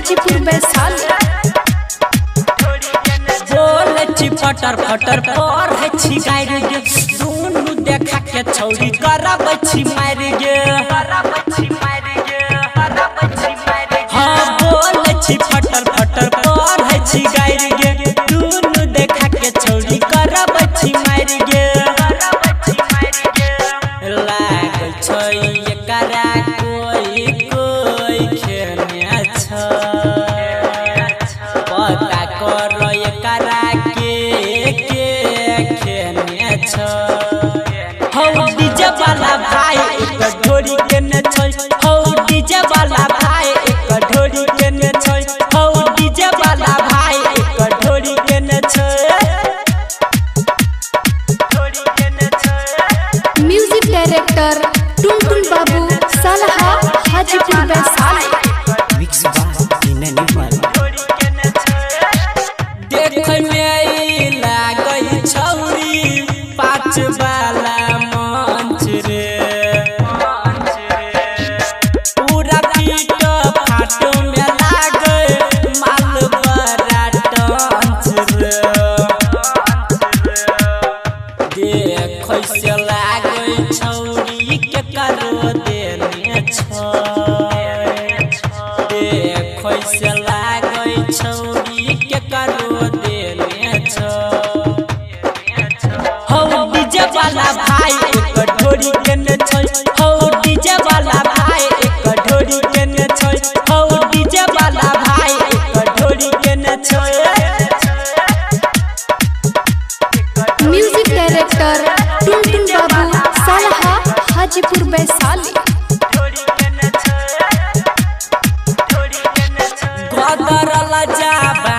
हाजीपुर वैशाली। फटर फटर पर है छी गायर गे दोनों देखा के छौरी करब छी मार गे हाँ बोल छी फटर फटर पर है छी गायर गे दोनों देखा के छौरी करब छी मार गे लागल छै एकरा कोई कोई खेने छ पता कर एकरा हौ डीजे वाला भाई एक ढोरी के न छै हौ डीजे वाला भाई एक ढोरी के न छै हौ डीजे वाला भाई एक ढोरी के न छै म्यूजिक डायरेक्टर टुनटुन बाबू सलहा हाजीपुर वैशाली। देखे में लागई छौरी पाँच वाला मंच रे पूरा पीट फाटो में लागे माल बड़ा टंच रे देखे से लागे छौरी के करो देने छ देखे से लागे छौरी के करो देने छ डीजे वाला भाई एक ढोरी के न छै हौ डीजे वाला भाई एक ढोरी के न छै हौ डीजे वाला भाई एक ढोरी के न छै म्यूजिक डायरेक्टर टुनटुन बाबू सलहा हाजीपुर वैशाली। गदरल जाबा